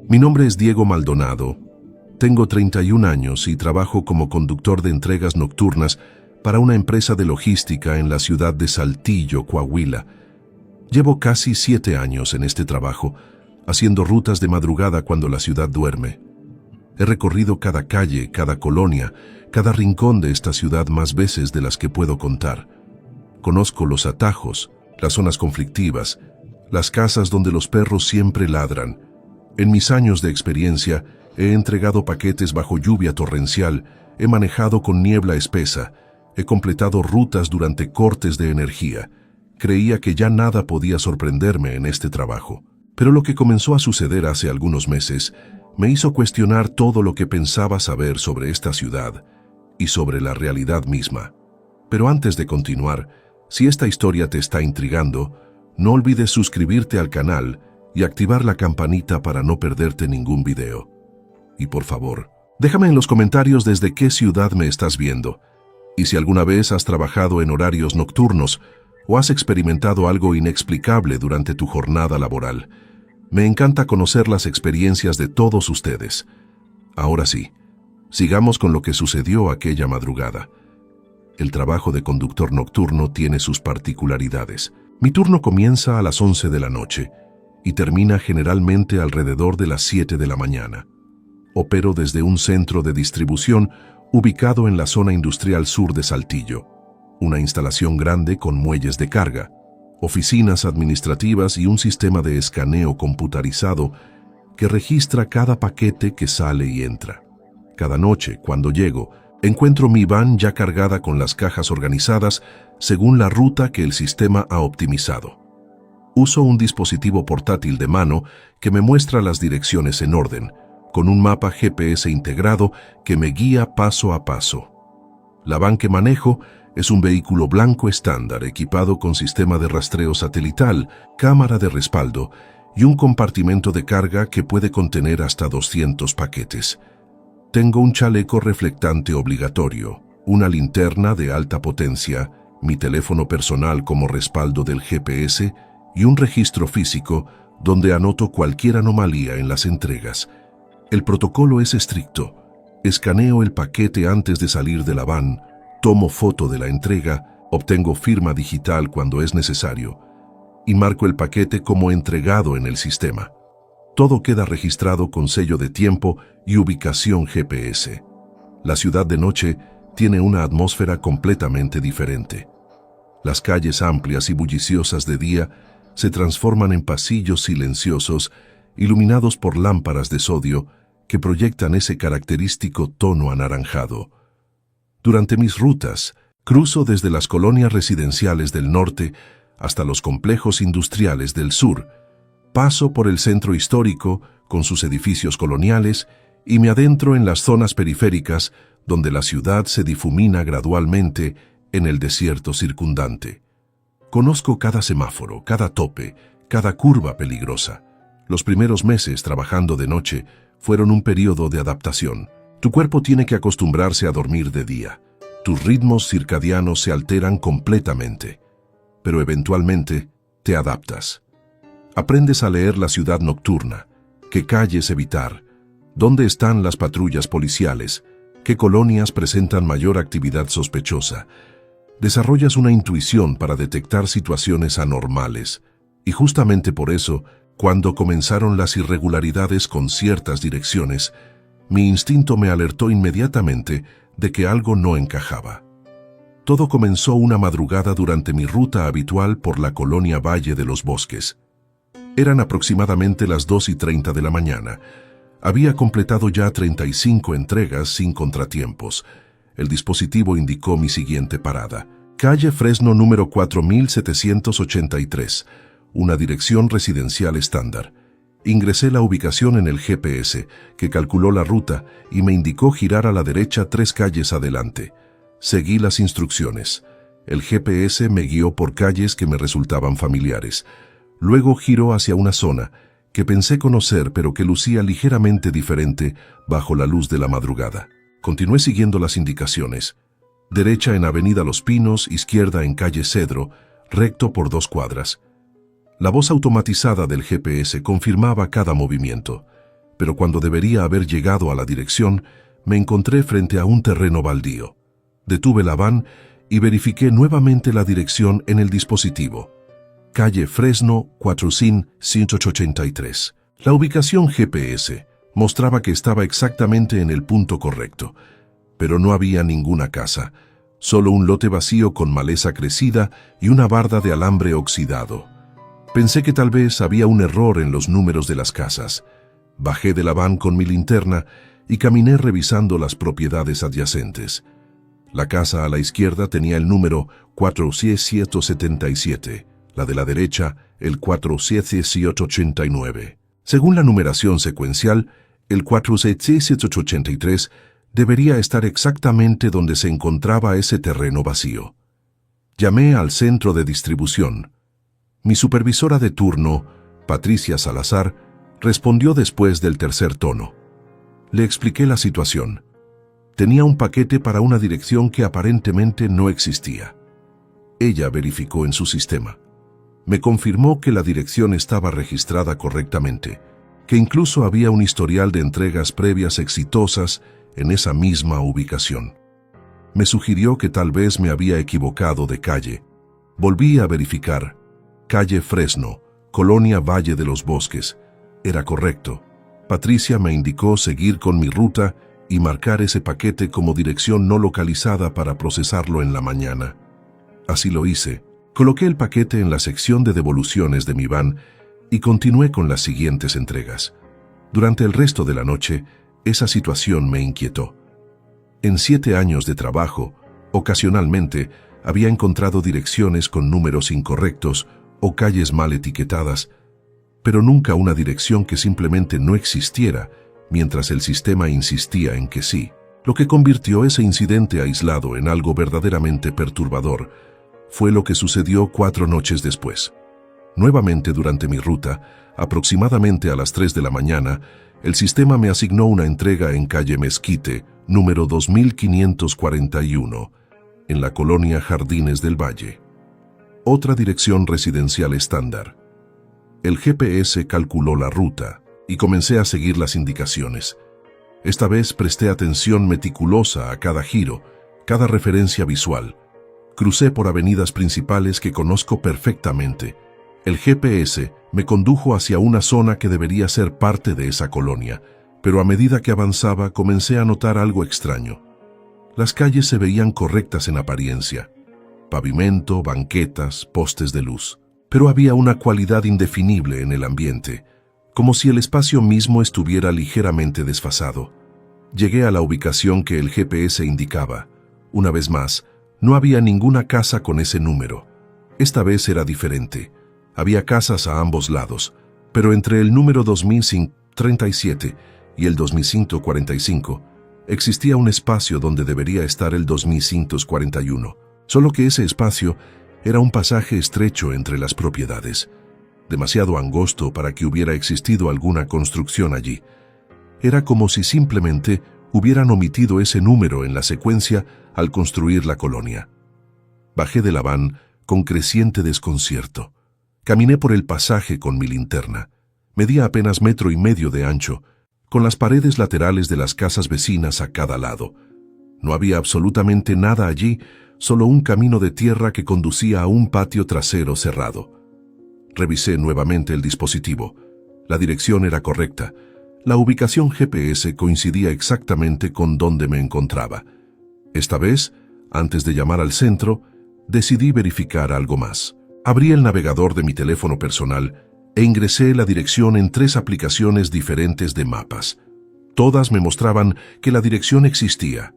Mi nombre es Diego Maldonado. Tengo 31 años y trabajo como conductor de entregas nocturnas para una empresa de logística en la ciudad de Saltillo, Coahuila. Llevo casi 7 años en este trabajo, haciendo rutas de madrugada cuando la ciudad duerme. He recorrido cada calle, cada colonia, cada rincón de esta ciudad más veces de las que puedo contar. Conozco los atajos, las zonas conflictivas, las casas donde los perros siempre ladran. En mis años de experiencia, he entregado paquetes bajo lluvia torrencial, he manejado con niebla espesa, he completado rutas durante cortes de energía. Creía que ya nada podía sorprenderme en este trabajo. Pero lo que comenzó a suceder hace algunos meses me hizo cuestionar todo lo que pensaba saber sobre esta ciudad y sobre la realidad misma. Pero antes de continuar, si esta historia te está intrigando, no olvides suscribirte al canal y activar la campanita para no perderte ningún video. Y por favor, déjame en los comentarios desde qué ciudad me estás viendo, y si alguna vez has trabajado en horarios nocturnos o has experimentado algo inexplicable durante tu jornada laboral. Me encanta conocer las experiencias de todos ustedes. Ahora sí, sigamos con lo que sucedió aquella madrugada. El trabajo de conductor nocturno tiene sus particularidades. Mi turno comienza a las 11 de la noche y termina generalmente alrededor de las 7 de la mañana. Opero desde un centro de distribución ubicado en la zona industrial sur de Saltillo, una instalación grande con muelles de carga, oficinas administrativas y un sistema de escaneo computarizado que registra cada paquete que sale y entra. Cada noche, cuando llego, encuentro mi van ya cargada con las cajas organizadas según la ruta que el sistema ha optimizado. Uso un dispositivo portátil de mano que me muestra las direcciones en orden, con un mapa GPS integrado que me guía paso a paso. La van que manejo es un vehículo blanco estándar equipado con sistema de rastreo satelital, cámara de respaldo y un compartimento de carga que puede contener hasta 200 paquetes. Tengo un chaleco reflectante obligatorio, una linterna de alta potencia, mi teléfono personal como respaldo del GPS y un registro físico donde anoto cualquier anomalía en las entregas. El protocolo es estricto. Escaneo el paquete antes de salir de la van, tomo foto de la entrega, obtengo firma digital cuando es necesario y marco el paquete como entregado en el sistema. Todo queda registrado con sello de tiempo y ubicación GPS. La ciudad de noche tiene una atmósfera completamente diferente. Las calles amplias y bulliciosas de día se transforman en pasillos silenciosos, iluminados por lámparas de sodio que proyectan ese característico tono anaranjado. Durante mis rutas, cruzo desde las colonias residenciales del norte hasta los complejos industriales del sur. Paso por el centro histórico con sus edificios coloniales y me adentro en las zonas periféricas donde la ciudad se difumina gradualmente en el desierto circundante. Conozco cada semáforo, cada tope, cada curva peligrosa. Los primeros meses trabajando de noche fueron un periodo de adaptación. Tu cuerpo tiene que acostumbrarse a dormir de día. Tus ritmos circadianos se alteran completamente. Pero eventualmente te adaptas. Aprendes a leer la ciudad nocturna, qué calles evitar, dónde están las patrullas policiales, qué colonias presentan mayor actividad sospechosa. Desarrollas una intuición para detectar situaciones anormales. Y justamente por eso, cuando comenzaron las irregularidades con ciertas direcciones, mi instinto me alertó inmediatamente de que algo no encajaba. Todo comenzó una madrugada durante mi ruta habitual por la colonia Valle de los Bosques. Eran aproximadamente las 2:30 de la mañana. Había completado ya 35 entregas sin contratiempos. El dispositivo indicó mi siguiente parada: calle Fresno número 4783, una dirección residencial estándar. Ingresé la ubicación en el GPS, que calculó la ruta y me indicó girar a la derecha 3 calles adelante. Seguí las instrucciones. El GPS me guió por calles que me resultaban familiares. Luego giró hacia una zona que pensé conocer pero que lucía ligeramente diferente bajo la luz de la madrugada. Continué siguiendo las indicaciones. Derecha en Avenida Los Pinos, izquierda en calle Cedro, recto por 2 cuadras. La voz automatizada del GPS confirmaba cada movimiento. pero cuando debería haber llegado a la dirección, me encontré frente a un terreno baldío. Detuve la van y verifiqué nuevamente la dirección en el dispositivo. Calle Fresno, 400-183. La ubicación GPS mostraba que estaba exactamente en el punto correcto, pero no había ninguna casa, solo un lote vacío con maleza crecida y una barda de alambre oxidado. Pensé que tal vez había un error en los números de las casas. Bajé de la van con mi linterna y caminé revisando las propiedades adyacentes. La casa a la izquierda tenía el número 4777, la de la derecha el 4789. Según la numeración secuencial, el 4783 debería estar exactamente donde se encontraba ese terreno vacío. Llamé al centro de distribución. Mi supervisora de turno, Patricia Salazar, respondió después del tercer tono. Le expliqué la situación. Tenía un paquete para una dirección que aparentemente no existía. Ella verificó en su sistema. Me confirmó que la dirección estaba registrada correctamente, que incluso había un historial de entregas previas exitosas en esa misma ubicación. Me sugirió que tal vez me había equivocado de calle. Volví a verificar. Calle Fresno, Colonia Valle de los Bosques. Era correcto. Patricia me indicó seguir con mi ruta y marcar ese paquete como dirección no localizada para procesarlo en la mañana. Así lo hice. Coloqué el paquete en la sección de devoluciones de mi van y continué con las siguientes entregas. Durante el resto de la noche, esa situación me inquietó. En 7 años de trabajo, ocasionalmente había encontrado direcciones con números incorrectos o calles mal etiquetadas, pero nunca una dirección que simplemente no existiera mientras el sistema insistía en que sí. Lo que convirtió ese incidente aislado en algo verdaderamente perturbador fue lo que sucedió 4 noches después. Nuevamente durante mi ruta, aproximadamente a las 3 de la mañana, el sistema me asignó una entrega en calle Mezquite, número 2541, en la colonia Jardines del Valle. Otra dirección residencial estándar. El GPS calculó la ruta y comencé a seguir las indicaciones. Esta vez presté atención meticulosa a cada giro, cada referencia visual. Crucé por avenidas principales que conozco perfectamente. El GPS me condujo hacia una zona que debería ser parte de esa colonia, pero a medida que avanzaba comencé a notar algo extraño. Las calles se veían correctas en apariencia. Pavimento, banquetas, postes de luz. Pero había una cualidad indefinible en el ambiente, como si el espacio mismo estuviera ligeramente desfasado. Llegué a la ubicación que el GPS indicaba. Una vez más, no había ninguna casa con ese número. Esta vez era diferente. Había casas a ambos lados, pero entre el número 2137 y el 2145 existía un espacio donde debería estar el 2141, solo que ese espacio era un pasaje estrecho entre las propiedades, demasiado angosto para que hubiera existido alguna construcción allí. Era como si simplemente hubieran omitido ese número en la secuencia al construir la colonia. Bajé de la van con creciente desconcierto. Caminé por el pasaje con mi linterna. Medía apenas 1,5 metros de ancho, con las paredes laterales de las casas vecinas a cada lado. No había absolutamente nada allí, solo un camino de tierra que conducía a un patio trasero cerrado. Revisé nuevamente el dispositivo. La dirección era correcta. La ubicación GPS coincidía exactamente con donde me encontraba. Esta vez, antes de llamar al centro, decidí verificar algo más. Abrí el navegador de mi teléfono personal e ingresé la dirección en 3 aplicaciones diferentes de mapas. Todas me mostraban que la dirección existía.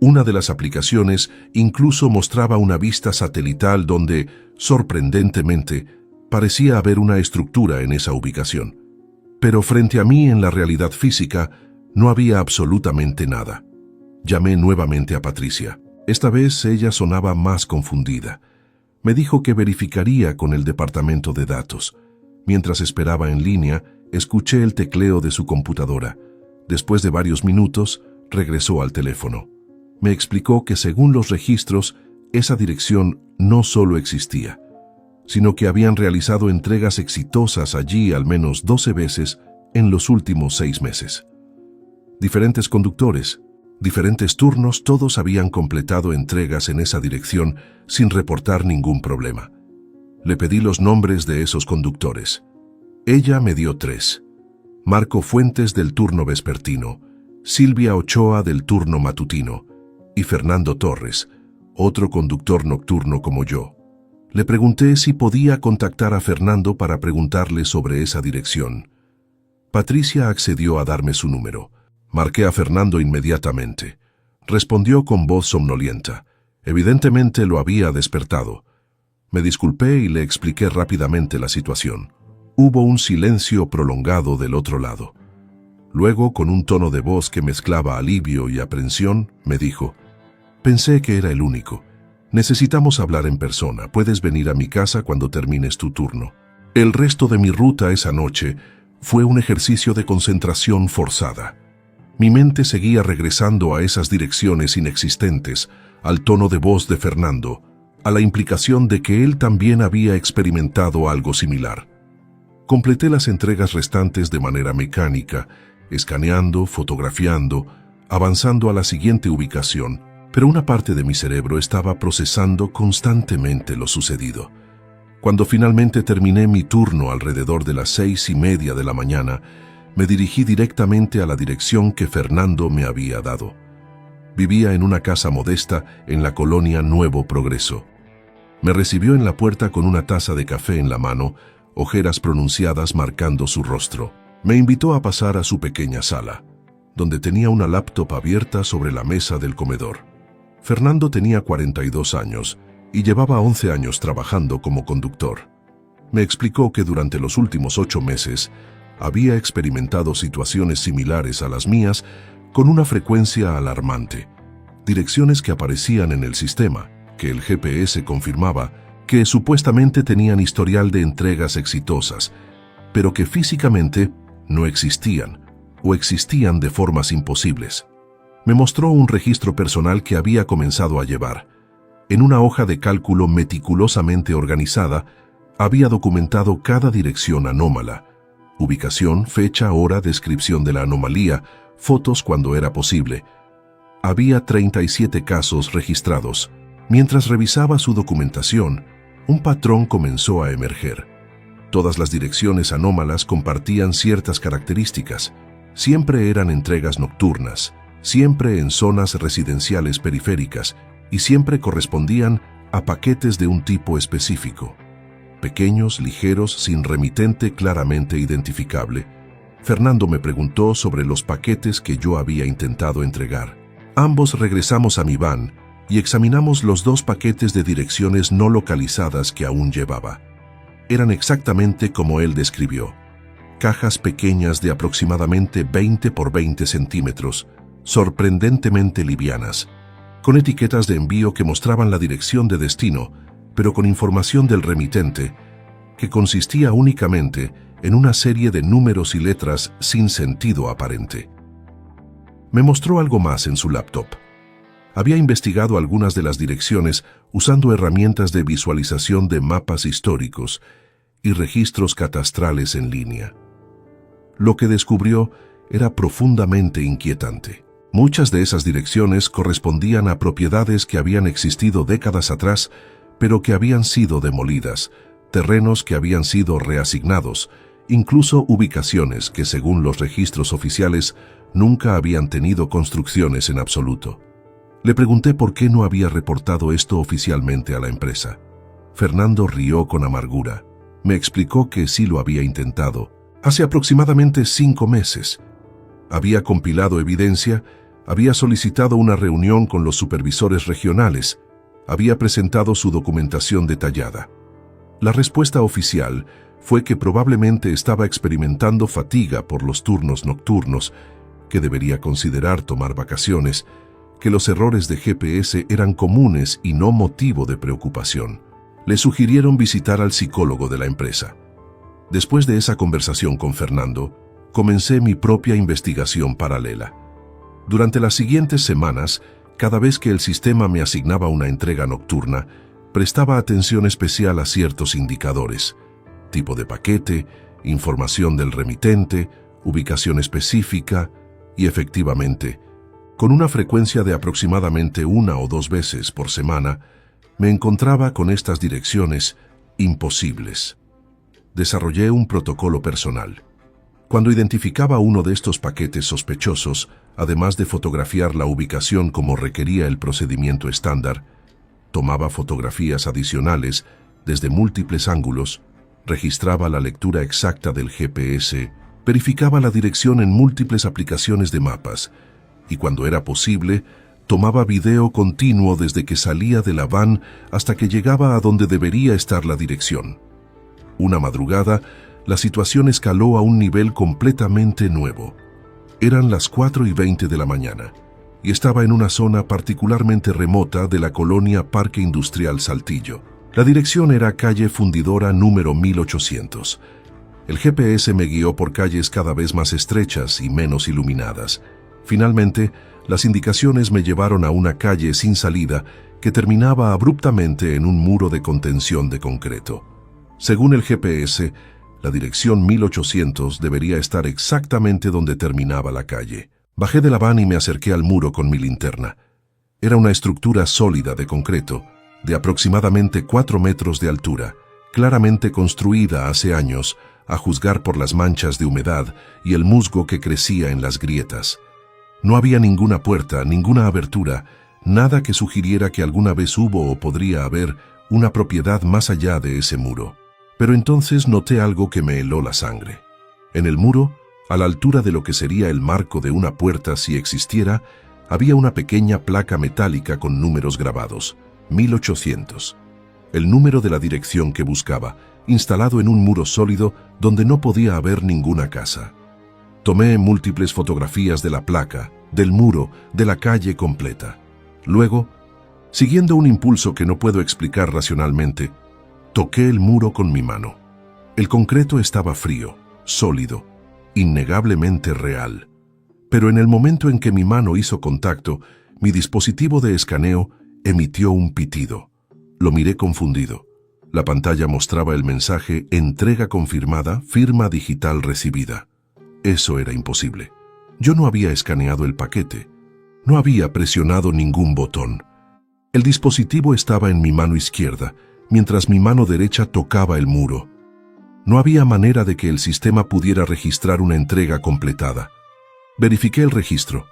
Una de las aplicaciones incluso mostraba una vista satelital donde, sorprendentemente, parecía haber una estructura en esa ubicación. Pero frente a mí en la realidad física no había absolutamente nada. Llamé nuevamente a Patricia. Esta vez ella sonaba más confundida. Me dijo que verificaría con el departamento de datos. Mientras esperaba en línea, escuché el tecleo de su computadora. Después de varios minutos, regresó al teléfono. Me explicó que según los registros, esa dirección no solo existía, sino que habían realizado entregas exitosas allí al menos 12 veces en los últimos 6 meses. Diferentes conductores, diferentes turnos, todos habían completado entregas en esa dirección sin reportar ningún problema. Le pedí los nombres de esos conductores. Ella me dio 3. Marco Fuentes del turno vespertino, Silvia Ochoa del turno matutino y Fernando Torres, otro conductor nocturno como yo. Le pregunté si podía contactar a Fernando para preguntarle sobre esa dirección. Patricia accedió a darme su número. Marqué a Fernando inmediatamente. Respondió con voz somnolienta. Evidentemente lo había despertado. Me disculpé y le expliqué rápidamente la situación. Hubo un silencio prolongado del otro lado. Luego, con un tono de voz que mezclaba alivio y aprensión, me dijo: «Pensé que era el único. Necesitamos hablar en persona. Puedes venir a mi casa cuando termines tu turno». El resto de mi ruta esa noche fue un ejercicio de concentración forzada. Mi mente seguía regresando a esas direcciones inexistentes, al tono de voz de Fernando, a la implicación de que él también había experimentado algo similar. Completé las entregas restantes de manera mecánica, escaneando, fotografiando, avanzando a la siguiente ubicación, pero una parte de mi cerebro estaba procesando constantemente lo sucedido. Cuando finalmente terminé mi turno alrededor de las 6:30 de la mañana, me dirigí directamente a la dirección que Fernando me había dado. Vivía en una casa modesta en la colonia Nuevo Progreso. Me recibió en la puerta con una taza de café en la mano, ojeras pronunciadas marcando su rostro. Me invitó a pasar a su pequeña sala, donde tenía una laptop abierta sobre la mesa del comedor. Fernando tenía 42 años y llevaba 11 años trabajando como conductor. Me explicó que durante los últimos 8 meses había experimentado situaciones similares a las mías con una frecuencia alarmante. Direcciones que aparecían en el sistema, que el GPS confirmaba que supuestamente tenían historial de entregas exitosas, pero que físicamente no existían o existían de formas imposibles. Me mostró un registro personal que había comenzado a llevar. En una hoja de cálculo meticulosamente organizada, había documentado cada dirección anómala: ubicación, fecha, hora, descripción de la anomalía, fotos cuando era posible. Había 37 casos registrados. Mientras revisaba su documentación, un patrón comenzó a emerger. Todas las direcciones anómalas compartían ciertas características. Siempre eran entregas nocturnas, siempre en zonas residenciales periféricas y siempre correspondían a paquetes de un tipo específico. Pequeños, ligeros, sin remitente claramente identificable. Fernando me preguntó sobre los paquetes que yo había intentado entregar. Ambos regresamos a mi van y examinamos los 2 paquetes de direcciones no localizadas que aún llevaba. Eran exactamente como él describió. Cajas pequeñas de aproximadamente 20 por 20 centímetros, sorprendentemente livianas, con etiquetas de envío que mostraban la dirección de destino, pero con información del remitente, que consistía únicamente en una serie de números y letras sin sentido aparente. Me mostró algo más en su laptop. Había investigado algunas de las direcciones usando herramientas de visualización de mapas históricos y registros catastrales en línea. Lo que descubrió era profundamente inquietante. Muchas de esas direcciones correspondían a propiedades que habían existido décadas atrás, pero que habían sido demolidas, terrenos que habían sido reasignados, incluso ubicaciones que, según los registros oficiales, nunca habían tenido construcciones en absoluto. Le pregunté por qué no había reportado esto oficialmente a la empresa. Fernando rió con amargura. Me explicó que sí lo había intentado. Hace aproximadamente 5 meses. Había compilado evidencia, había solicitado una reunión con los supervisores regionales, había presentado su documentación detallada. La respuesta oficial fue que probablemente estaba experimentando fatiga por los turnos nocturnos, que debería considerar tomar vacaciones, que los errores de GPS eran comunes y no motivo de preocupación. Le sugirieron visitar al psicólogo de la empresa. Después de esa conversación con Fernando, comencé mi propia investigación paralela. Durante las siguientes semanas, cada vez que el sistema me asignaba una entrega nocturna, prestaba atención especial a ciertos indicadores: tipo de paquete, información del remitente, ubicación específica y, efectivamente, con una frecuencia de aproximadamente 1 o 2 veces por semana, me encontraba con estas direcciones imposibles. Desarrollé un protocolo personal. Cuando identificaba uno de estos paquetes sospechosos, además de fotografiar la ubicación como requería el procedimiento estándar, tomaba fotografías adicionales desde múltiples ángulos, registraba la lectura exacta del GPS, verificaba la dirección en múltiples aplicaciones de mapas y, cuando era posible, tomaba video continuo desde que salía de la van hasta que llegaba a donde debería estar la dirección. Una madrugada, la situación escaló a un nivel completamente nuevo. Eran las 4:20 de la mañana y estaba en una zona particularmente remota de la colonia Parque Industrial Saltillo. La dirección era calle Fundidora número 1800. El GPS me guió por calles cada vez más estrechas y menos iluminadas. Finalmente, las indicaciones me llevaron a una calle sin salida que terminaba abruptamente en un muro de contención de concreto. Según el GPS, la dirección 1800 debería estar exactamente donde terminaba la calle. Bajé de la van y me acerqué al muro con mi linterna. Era una estructura sólida de concreto, de aproximadamente 4 metros de altura, claramente construida hace años, a juzgar por las manchas de humedad y el musgo que crecía en las grietas. No había ninguna puerta, ninguna abertura, nada que sugiriera que alguna vez hubo o podría haber una propiedad más allá de ese muro. Pero entonces noté algo que me heló la sangre. En el muro, a la altura de lo que sería el marco de una puerta si existiera, había una pequeña placa metálica con números grabados, 1800. El número de la dirección que buscaba, instalado en un muro sólido donde no podía haber ninguna casa. Tomé múltiples fotografías de la placa, del muro, de la calle completa. Luego, siguiendo un impulso que no puedo explicar racionalmente, toqué el muro con mi mano. El concreto estaba frío, sólido, innegablemente real. Pero en el momento en que mi mano hizo contacto, mi dispositivo de escaneo emitió un pitido. Lo miré confundido. La pantalla mostraba el mensaje «Entrega confirmada, firma digital recibida». Eso era imposible. Yo no había escaneado el paquete. No había presionado ningún botón. El dispositivo estaba en mi mano izquierda, mientras mi mano derecha tocaba el muro. No había manera de que el sistema pudiera registrar una entrega completada. Verifiqué el registro.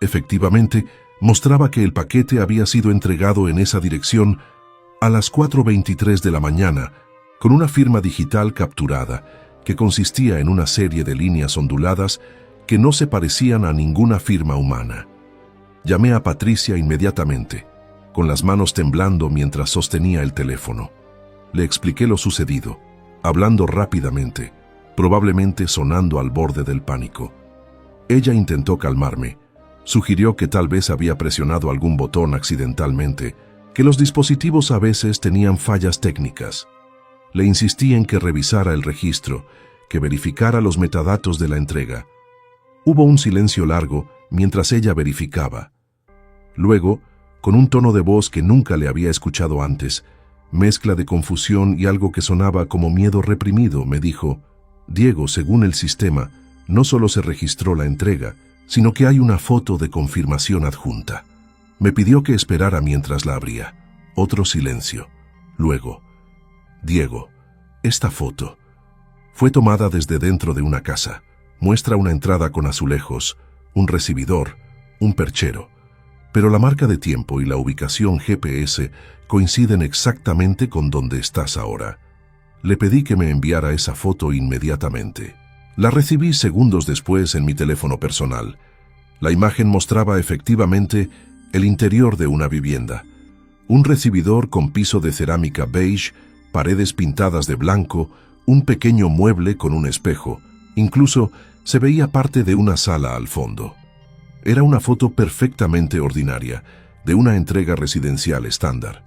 Efectivamente, mostraba que el paquete había sido entregado en esa dirección a las 4:23 de la mañana, con una firma digital capturada, que consistía en una serie de líneas onduladas que no se parecían a ninguna firma humana. Llamé a Patricia inmediatamente, con las manos temblando mientras sostenía el teléfono. Le expliqué lo sucedido, hablando rápidamente, probablemente sonando al borde del pánico. Ella intentó calmarme, sugirió que tal vez había presionado algún botón accidentalmente, que los dispositivos a veces tenían fallas técnicas. Le insistí en que revisara el registro, que verificara los metadatos de la entrega. Hubo un silencio largo mientras ella verificaba. Luego, con un tono de voz que nunca le había escuchado antes, mezcla de confusión y algo que sonaba como miedo reprimido, me dijo: «Diego, según el sistema, no solo se registró la entrega, sino que hay una foto de confirmación adjunta». Me pidió que esperara mientras la abría. Otro silencio. Luego: «Diego, esta foto fue tomada desde dentro de una casa. Muestra una entrada con azulejos, un recibidor, un perchero. Pero la marca de tiempo y la ubicación GPS coinciden exactamente con donde estás ahora». Le pedí que me enviara esa foto inmediatamente. La recibí segundos después en mi teléfono personal. La imagen mostraba efectivamente el interior de una vivienda. Un recibidor con piso de cerámica beige, paredes pintadas de blanco, un pequeño mueble con un espejo. Incluso se veía parte de una sala al fondo. Era una foto perfectamente ordinaria, de una entrega residencial estándar.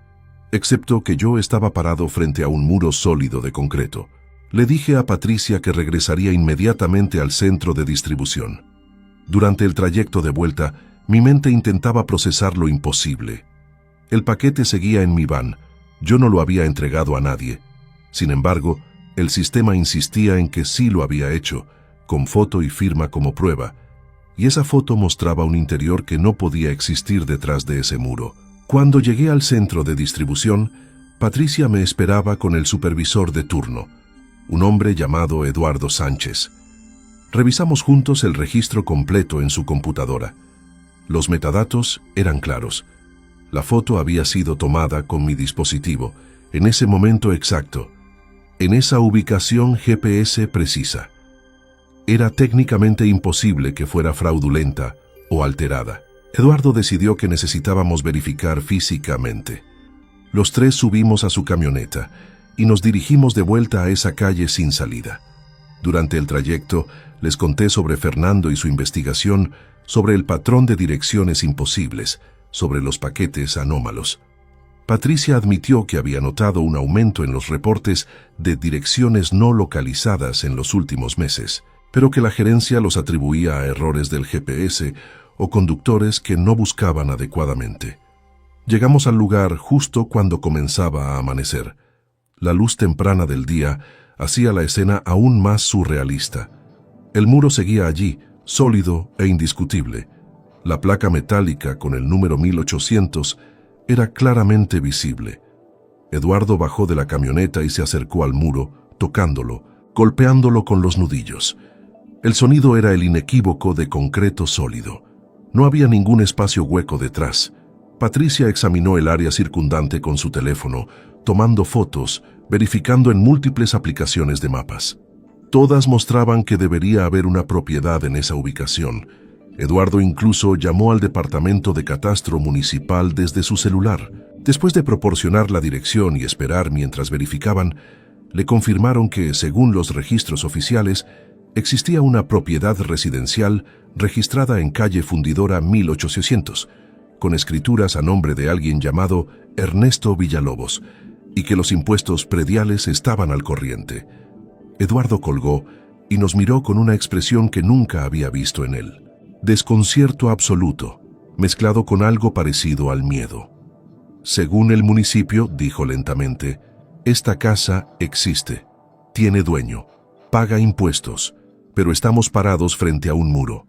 Excepto que yo estaba parado frente a un muro sólido de concreto. Le dije a Patricia que regresaría inmediatamente al centro de distribución. Durante el trayecto de vuelta, mi mente intentaba procesar lo imposible. El paquete seguía en mi van. Yo no lo había entregado a nadie. Sin embargo, el sistema insistía en que sí lo había hecho, con foto y firma como prueba, y esa foto mostraba un interior que no podía existir detrás de ese muro. Cuando llegué al centro de distribución, Patricia me esperaba con el supervisor de turno, un hombre llamado Eduardo Sánchez. Revisamos juntos el registro completo en su computadora. Los metadatos eran claros. La foto había sido tomada con mi dispositivo, en ese momento exacto, en esa ubicación GPS precisa. Era técnicamente imposible que fuera fraudulenta o alterada. Eduardo decidió que necesitábamos verificar físicamente. Los tres subimos a su camioneta y nos dirigimos de vuelta a esa calle sin salida. Durante el trayecto, les conté sobre Fernando y su investigación, sobre el patrón de direcciones imposibles, sobre los paquetes anómalos. Patricia admitió que había notado un aumento en los reportes de direcciones no localizadas en los últimos meses, pero que la gerencia los atribuía a errores del GPS o conductores que no buscaban adecuadamente. Llegamos al lugar justo cuando comenzaba a amanecer. La luz temprana del día hacía la escena aún más surrealista. El muro seguía allí, sólido e indiscutible. La placa metálica con el número 1800 era claramente visible. Eduardo bajó de la camioneta y se acercó al muro, tocándolo, golpeándolo con los nudillos. El sonido era el inequívoco de concreto sólido. No había ningún espacio hueco detrás. Patricia examinó el área circundante con su teléfono, tomando fotos, verificando en múltiples aplicaciones de mapas. Todas mostraban que debería haber una propiedad en esa ubicación. Eduardo incluso llamó al departamento de catastro municipal desde su celular. Después de proporcionar la dirección y esperar mientras verificaban, le confirmaron que, según los registros oficiales, existía una propiedad residencial registrada en calle Fundidora 1800, con escrituras a nombre de alguien llamado Ernesto Villalobos, y que los impuestos prediales estaban al corriente. Eduardo colgó y nos miró con una expresión que nunca había visto en él. Desconcierto absoluto, mezclado con algo parecido al miedo. Según el municipio, dijo lentamente, esta casa existe, tiene dueño, paga impuestos, pero estamos parados frente a un muro.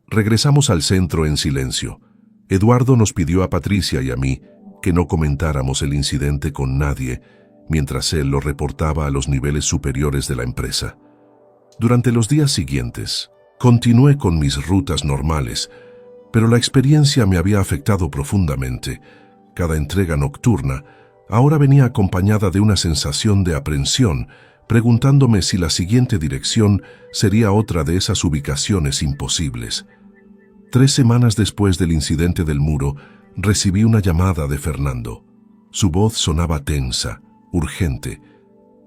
Regresamos al centro en silencio. Eduardo nos pidió a Patricia y a mí que no comentáramos el incidente con nadie, mientras él lo reportaba a los niveles superiores de la empresa. Durante los días siguientes, continué con mis rutas normales, pero la experiencia me había afectado profundamente. Cada entrega nocturna ahora venía acompañada de una sensación de aprensión, preguntándome si la siguiente dirección sería otra de esas ubicaciones imposibles. 3 semanas después del incidente del muro, recibí una llamada de Fernando. Su voz sonaba tensa, urgente.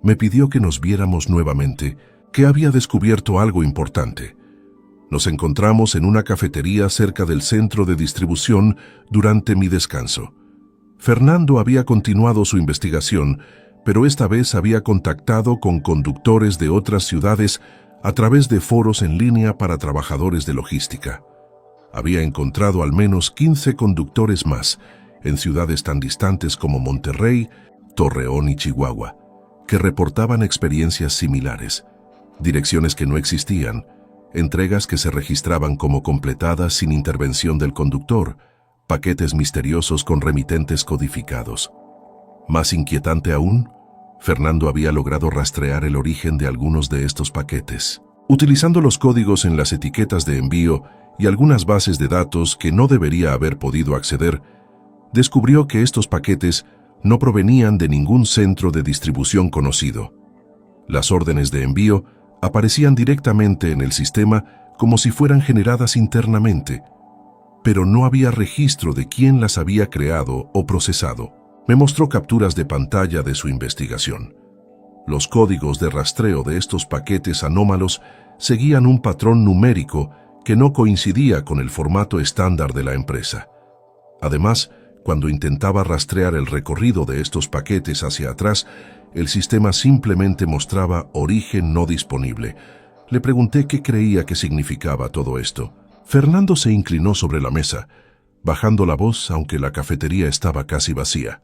Me pidió que nos viéramos nuevamente, que había descubierto algo importante. Nos encontramos en una cafetería cerca del centro de distribución durante mi descanso. Fernando había continuado su investigación, pero esta vez había contactado con conductores de otras ciudades a través de foros en línea para trabajadores de logística. Había encontrado al menos 15 conductores más en ciudades tan distantes como Monterrey, Torreón y Chihuahua, que reportaban experiencias similares, direcciones que no existían, entregas que se registraban como completadas sin intervención del conductor, paquetes misteriosos con remitentes codificados. Más inquietante aún, Fernando había logrado rastrear el origen de algunos de estos paquetes. Utilizando los códigos en las etiquetas de envío y algunas bases de datos que no debería haber podido acceder, descubrió que estos paquetes no provenían de ningún centro de distribución conocido. Las órdenes de envío aparecían directamente en el sistema como si fueran generadas internamente, pero no había registro de quién las había creado o procesado. Me mostró capturas de pantalla de su investigación. Los códigos de rastreo de estos paquetes anómalos seguían un patrón numérico que no coincidía con el formato estándar de la empresa. Además, cuando intentaba rastrear el recorrido de estos paquetes hacia atrás, el sistema simplemente mostraba origen no disponible. Le pregunté qué creía que significaba todo esto. Fernando se inclinó sobre la mesa, bajando la voz aunque la cafetería estaba casi vacía.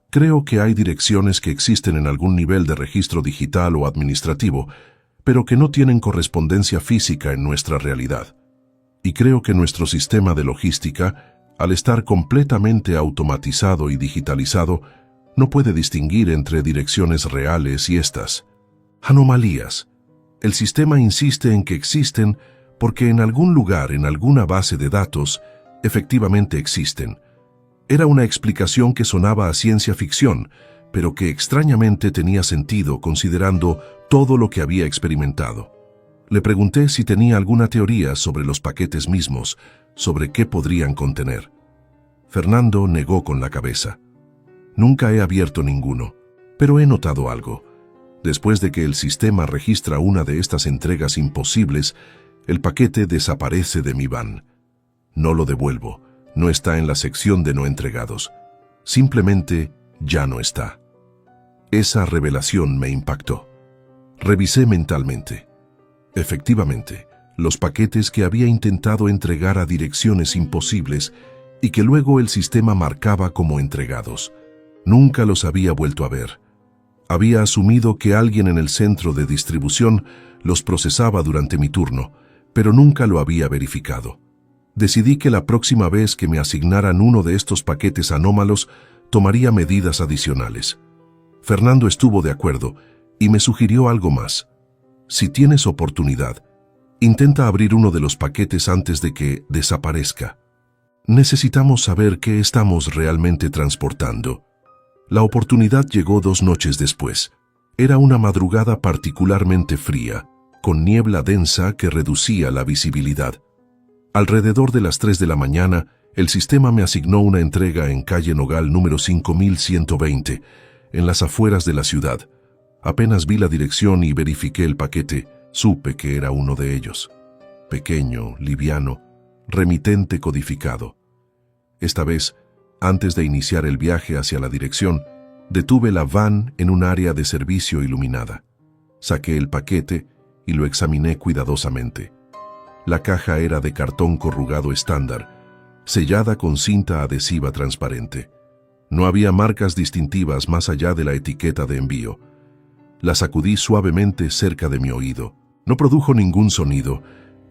Creo que hay direcciones que existen en algún nivel de registro digital o administrativo, pero que no tienen correspondencia física en nuestra realidad. Y creo que nuestro sistema de logística, al estar completamente automatizado y digitalizado, no puede distinguir entre direcciones reales y estas anomalías. El sistema insiste en que existen porque en algún lugar, en alguna base de datos, efectivamente existen. Era una explicación que sonaba a ciencia ficción, pero que extrañamente tenía sentido considerando todo lo que había experimentado. Le pregunté si tenía alguna teoría sobre los paquetes mismos, sobre qué podrían contener. Fernando negó con la cabeza. Nunca he abierto ninguno, pero he notado algo. Después de que el sistema registra una de estas entregas imposibles, el paquete desaparece de mi van. No lo devuelvo, no está en la sección de no entregados. Simplemente ya no está. Esa revelación me impactó. Revisé mentalmente. Efectivamente, los paquetes que había intentado entregar a direcciones imposibles y que luego el sistema marcaba como entregados, nunca los había vuelto a ver. Había asumido que alguien en el centro de distribución los procesaba durante mi turno, pero nunca lo había verificado. Decidí que la próxima vez que me asignaran uno de estos paquetes anómalos, tomaría medidas adicionales. Fernando estuvo de acuerdo y me sugirió algo más. Si tienes oportunidad, intenta abrir uno de los paquetes antes de que desaparezca. Necesitamos saber qué estamos realmente transportando. La oportunidad llegó 2 noches después. Era una madrugada particularmente fría, con niebla densa que reducía la visibilidad. Alrededor de las 3 de la mañana, el sistema me asignó una entrega en calle Nogal número 5120, en las afueras de la ciudad. Apenas vi la dirección y verifiqué el paquete, supe que era uno de ellos. Pequeño, liviano, remitente codificado. Esta vez, antes de iniciar el viaje hacia la dirección, detuve la van en un área de servicio iluminada. Saqué el paquete y lo examiné cuidadosamente. La caja era de cartón corrugado estándar, sellada con cinta adhesiva transparente. No había marcas distintivas más allá de la etiqueta de envío. La sacudí suavemente cerca de mi oído. No produjo ningún sonido,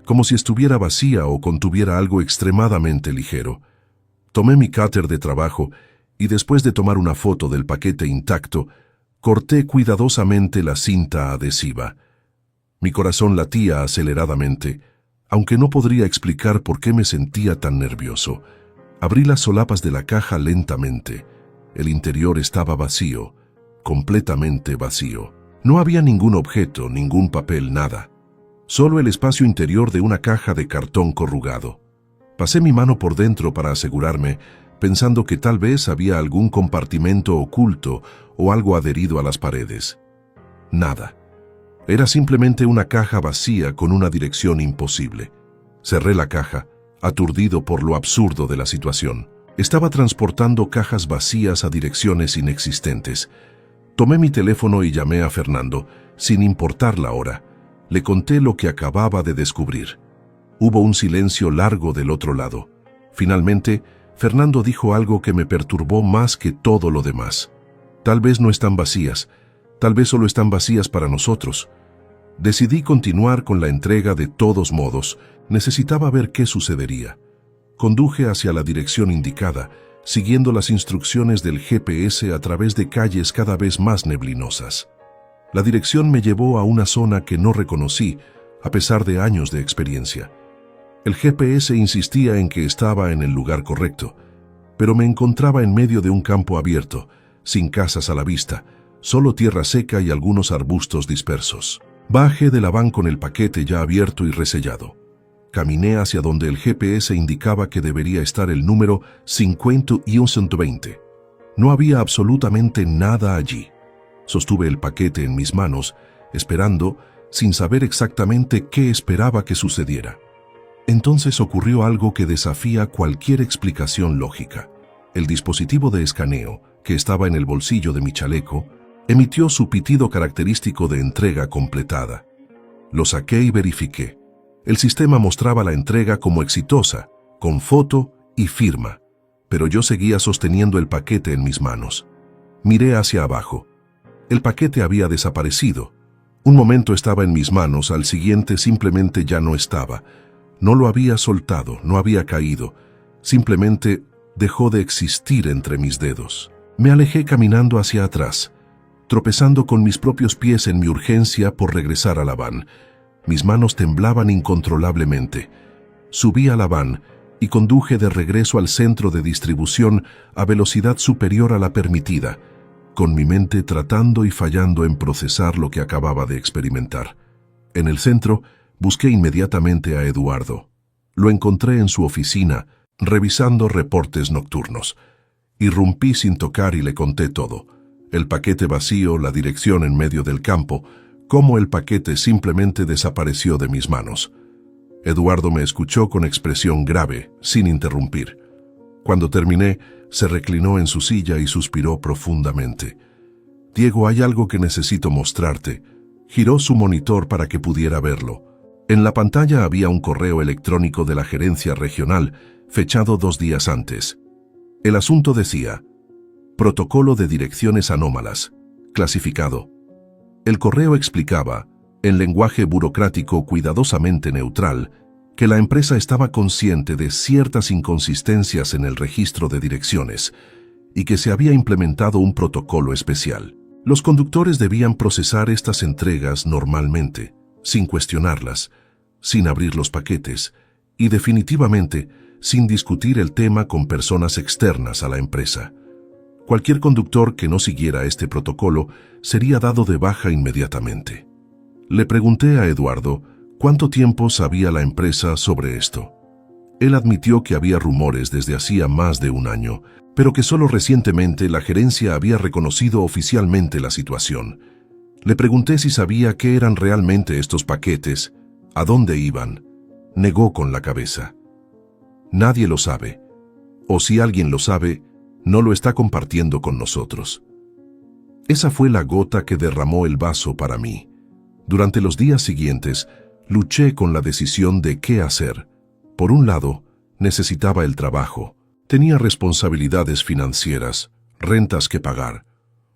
como si estuviera vacía o contuviera algo extremadamente ligero. Tomé mi cúter de trabajo y después de tomar una foto del paquete intacto, corté cuidadosamente la cinta adhesiva. Mi corazón latía aceleradamente, aunque no podría explicar por qué me sentía tan nervioso. Abrí las solapas de la caja lentamente. El interior estaba vacío, completamente vacío. No había ningún objeto, ningún papel, nada. Solo el espacio interior de una caja de cartón corrugado. Pasé mi mano por dentro para asegurarme, pensando que tal vez había algún compartimento oculto o algo adherido a las paredes. Nada. Era simplemente una caja vacía con una dirección imposible. Cerré la caja, aturdido por lo absurdo de la situación. Estaba transportando cajas vacías a direcciones inexistentes. Tomé mi teléfono y llamé a Fernando, sin importar la hora. Le conté lo que acababa de descubrir. Hubo un silencio largo del otro lado. Finalmente, Fernando dijo algo que me perturbó más que todo lo demás. Tal vez no están vacías, tal vez solo están vacías para nosotros. Decidí continuar con la entrega de todos modos. Necesitaba ver qué sucedería. Conduje hacia la dirección indicada, siguiendo las instrucciones del GPS a través de calles cada vez más neblinosas. La dirección me llevó a una zona que no reconocí, a pesar de años de experiencia. El GPS insistía en que estaba en el lugar correcto, pero me encontraba en medio de un campo abierto, sin casas a la vista, solo tierra seca y algunos arbustos dispersos. Bajé de la van con el paquete ya abierto y resellado. Caminé hacia donde el GPS indicaba que debería estar el número 5120. No había absolutamente nada allí. Sostuve el paquete en mis manos, esperando, sin saber exactamente qué esperaba que sucediera. Entonces ocurrió algo que desafía cualquier explicación lógica. El dispositivo de escaneo, que estaba en el bolsillo de mi chaleco, emitió su pitido característico de entrega completada. Lo saqué y verifiqué. El sistema mostraba la entrega como exitosa, con foto y firma, pero yo seguía sosteniendo el paquete en mis manos. Miré hacia abajo. El paquete había desaparecido. Un momento estaba en mis manos, al siguiente simplemente ya no estaba. No lo había soltado, no había caído. Simplemente dejó de existir entre mis dedos. Me alejé caminando hacia atrás, tropezando con mis propios pies en mi urgencia por regresar a la van. Mis manos temblaban incontrolablemente. Subí a la van y conduje de regreso al centro de distribución a velocidad superior a la permitida, con mi mente tratando y fallando en procesar lo que acababa de experimentar. En el centro, busqué inmediatamente a Eduardo. Lo encontré en su oficina, revisando reportes nocturnos. Irrumpí sin tocar y le conté todo. El paquete vacío, la dirección en medio del campo, cómo el paquete simplemente desapareció de mis manos. Eduardo me escuchó con expresión grave, sin interrumpir. Cuando terminé, se reclinó en su silla y suspiró profundamente. «Diego, hay algo que necesito mostrarte». Giró su monitor para que pudiera verlo. En la pantalla había un correo electrónico de la gerencia regional, fechado 2 días antes. El asunto decía: Protocolo de direcciones anómalas, clasificado. El correo explicaba, en lenguaje burocrático cuidadosamente neutral, que la empresa estaba consciente de ciertas inconsistencias en el registro de direcciones y que se había implementado un protocolo especial. Los conductores debían procesar estas entregas normalmente, sin cuestionarlas, sin abrir los paquetes y definitivamente sin discutir el tema con personas externas a la empresa. Cualquier conductor que no siguiera este protocolo sería dado de baja inmediatamente. Le pregunté a Eduardo cuánto tiempo sabía la empresa sobre esto. Él admitió que había rumores desde hacía más de 1 año, pero que solo recientemente la gerencia había reconocido oficialmente la situación. Le pregunté si sabía qué eran realmente estos paquetes, a dónde iban. Negó con la cabeza. Nadie lo sabe, o si alguien lo sabe, no lo está compartiendo con nosotros. Esa fue la gota que derramó el vaso para mí. Durante los días siguientes, luché con la decisión de qué hacer. Por un lado, necesitaba el trabajo. Tenía responsabilidades financieras, rentas que pagar.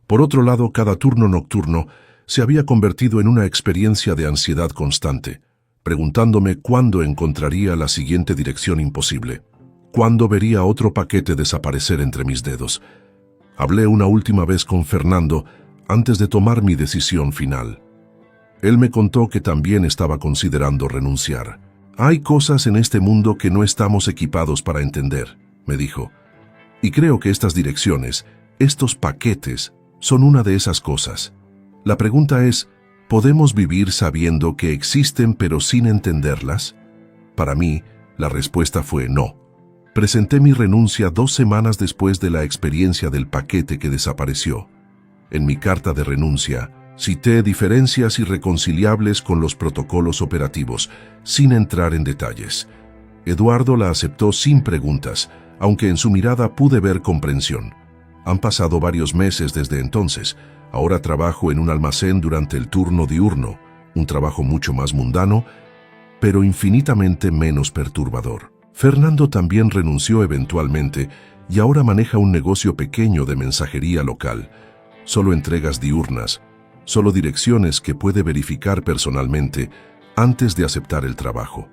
Por otro lado, cada turno nocturno se había convertido en una experiencia de ansiedad constante, preguntándome cuándo encontraría la siguiente dirección imposible, cuándo vería otro paquete desaparecer entre mis dedos. Hablé una última vez con Fernando antes de tomar mi decisión final. Él me contó que también estaba considerando renunciar. «Hay cosas en este mundo que no estamos equipados para entender», me dijo. «Y creo que estas direcciones, estos paquetes, son una de esas cosas. La pregunta es, ¿podemos vivir sabiendo que existen pero sin entenderlas?» Para mí, la respuesta fue no. Presenté mi renuncia 2 semanas después de la experiencia del paquete que desapareció. En mi carta de renuncia, cité diferencias irreconciliables con los protocolos operativos, sin entrar en detalles. Eduardo la aceptó sin preguntas, aunque en su mirada pude ver comprensión. Han pasado varios meses desde entonces. Ahora trabajo en un almacén durante el turno diurno, un trabajo mucho más mundano, pero infinitamente menos perturbador. Fernando también renunció eventualmente y ahora maneja un negocio pequeño de mensajería local. Solo entregas diurnas, solo direcciones que puede verificar personalmente antes de aceptar el trabajo.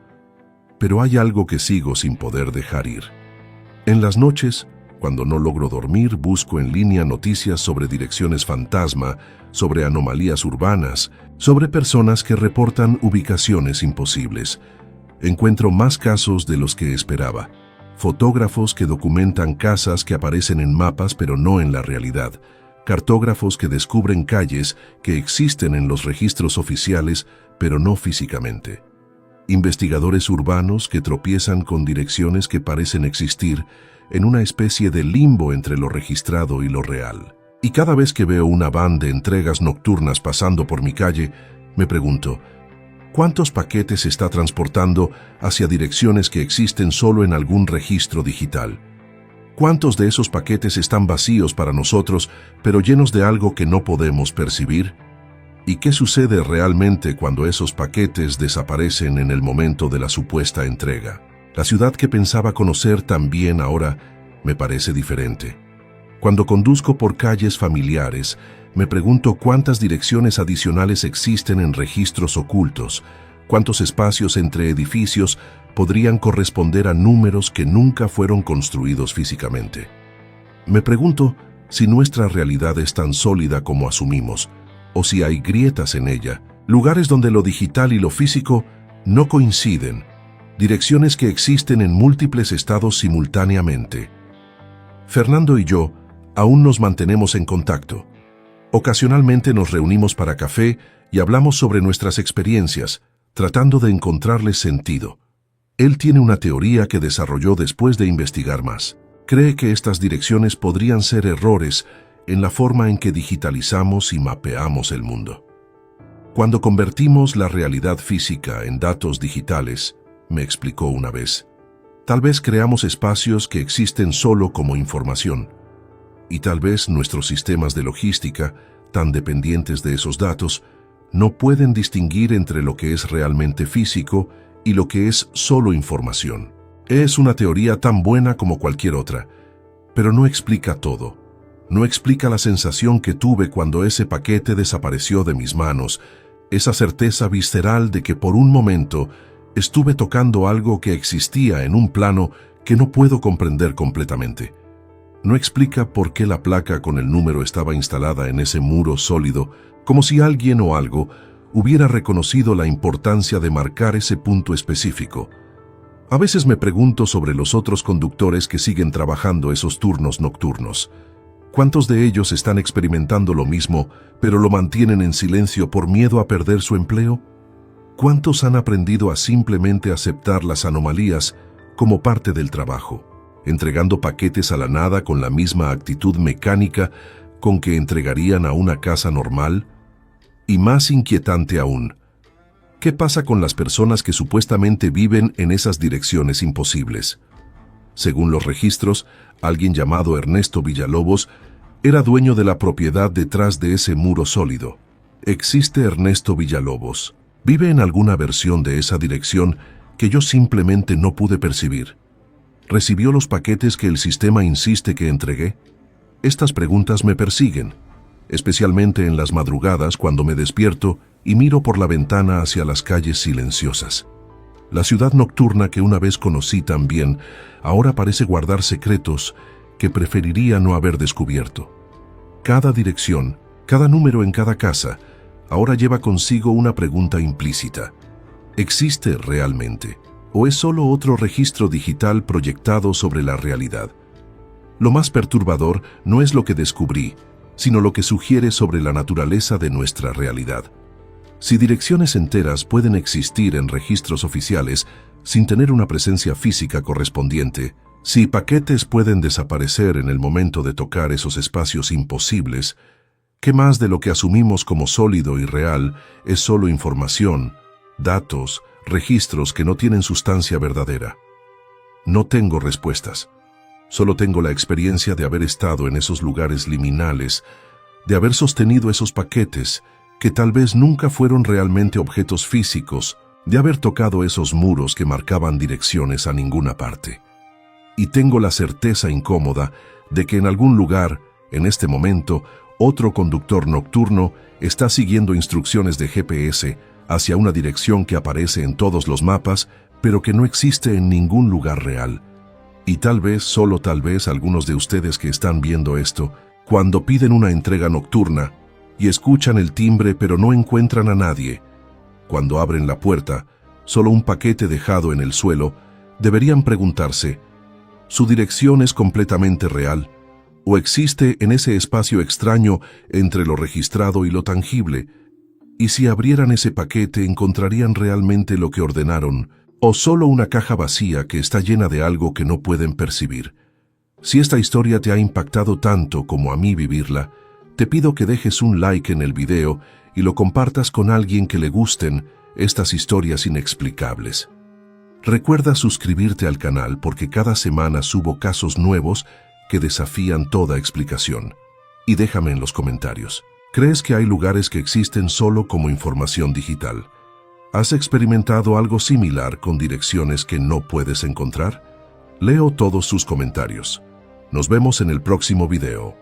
Pero hay algo que sigo sin poder dejar ir. En las noches, cuando no logro dormir, busco en línea noticias sobre direcciones fantasma, sobre anomalías urbanas, sobre personas que reportan ubicaciones imposibles. Encuentro más casos de los que esperaba. Fotógrafos que documentan casas que aparecen en mapas pero no en la realidad. Cartógrafos que descubren calles que existen en los registros oficiales pero no físicamente. Investigadores urbanos que tropiezan con direcciones que parecen existir en una especie de limbo entre lo registrado y lo real. Y cada vez que veo una van de entregas nocturnas pasando por mi calle, me pregunto, ¿cuántos paquetes se está transportando hacia direcciones que existen solo en algún registro digital? ¿Cuántos de esos paquetes están vacíos para nosotros, pero llenos de algo que no podemos percibir? ¿Y qué sucede realmente cuando esos paquetes desaparecen en el momento de la supuesta entrega? La ciudad que pensaba conocer también ahora me parece diferente. Cuando conduzco por calles familiares, Me pregunto cuántas direcciones adicionales existen en registros ocultos, cuántos espacios entre edificios podrían corresponder a números que nunca fueron construidos físicamente. Me pregunto si nuestra realidad es tan sólida como asumimos, o si hay grietas en ella, lugares donde lo digital y lo físico no coinciden, direcciones que existen en múltiples estados simultáneamente. Fernando y yo aún nos mantenemos en contacto. Ocasionalmente nos reunimos para café y hablamos sobre nuestras experiencias, tratando de encontrarles sentido. Él tiene una teoría que desarrolló después de investigar más. Cree que estas direcciones podrían ser errores en la forma en que digitalizamos y mapeamos el mundo. Cuando convertimos la realidad física en datos digitales, me explicó una vez, tal vez creamos espacios que existen solo como información, y tal vez nuestros sistemas de logística, tan dependientes de esos datos, no pueden distinguir entre lo que es realmente físico y lo que es solo información. Es una teoría tan buena como cualquier otra, pero no explica todo. No explica la sensación que tuve cuando ese paquete desapareció de mis manos, esa certeza visceral de que por un momento estuve tocando algo que existía en un plano que no puedo comprender completamente. No explica por qué la placa con el número estaba instalada en ese muro sólido, como si alguien o algo hubiera reconocido la importancia de marcar ese punto específico. A veces me pregunto sobre los otros conductores que siguen trabajando esos turnos nocturnos. ¿Cuántos de ellos están experimentando lo mismo, pero lo mantienen en silencio por miedo a perder su empleo? ¿Cuántos han aprendido a simplemente aceptar las anomalías como parte del trabajo, entregando paquetes a la nada con la misma actitud mecánica con que entregarían a una casa normal? Y más inquietante aún, ¿qué pasa con las personas que supuestamente viven en esas direcciones imposibles? Según los registros, alguien llamado Ernesto Villalobos era dueño de la propiedad detrás de ese muro sólido. ¿Existe Ernesto Villalobos? ¿Vive en alguna versión de esa dirección que yo simplemente no pude percibir? ¿Recibió los paquetes que el sistema insiste que entregué? Estas preguntas me persiguen, especialmente en las madrugadas cuando me despierto y miro por la ventana hacia las calles silenciosas. La ciudad nocturna que una vez conocí tan bien, ahora parece guardar secretos que preferiría no haber descubierto. Cada dirección, cada número en cada casa, ahora lleva consigo una pregunta implícita. ¿Existe realmente? ¿O es solo otro registro digital proyectado sobre la realidad? Lo más perturbador no es lo que descubrí, sino lo que sugiere sobre la naturaleza de nuestra realidad. Si direcciones enteras pueden existir en registros oficiales sin tener una presencia física correspondiente, si paquetes pueden desaparecer en el momento de tocar esos espacios imposibles, ¿qué más de lo que asumimos como sólido y real es solo información, datos, registros que no tienen sustancia verdadera? No tengo respuestas. Solo tengo la experiencia de haber estado en esos lugares liminales, de haber sostenido esos paquetes que tal vez nunca fueron realmente objetos físicos, de haber tocado esos muros que marcaban direcciones a ninguna parte. Y tengo la certeza incómoda de que en algún lugar, en este momento, otro conductor nocturno está siguiendo instrucciones de GPS hacia una dirección que aparece en todos los mapas, pero que no existe en ningún lugar real. Y tal vez, solo tal vez, algunos de ustedes que están viendo esto, cuando piden una entrega nocturna y escuchan el timbre pero no encuentran a nadie, cuando abren la puerta, solo un paquete dejado en el suelo, deberían preguntarse, ¿su dirección es completamente real? ¿O existe en ese espacio extraño entre lo registrado y lo tangible? Y si abrieran ese paquete, ¿encontrarían realmente lo que ordenaron? ¿O solo una caja vacía que está llena de algo que no pueden percibir? Si esta historia te ha impactado tanto como a mí vivirla, te pido que dejes un like en el video y lo compartas con alguien que le gusten estas historias inexplicables. Recuerda suscribirte al canal porque cada semana subo casos nuevos que desafían toda explicación. Y déjame en los comentarios, ¿crees que hay lugares que existen solo como información digital? ¿Has experimentado algo similar con direcciones que no puedes encontrar? Leo todos sus comentarios. Nos vemos en el próximo video.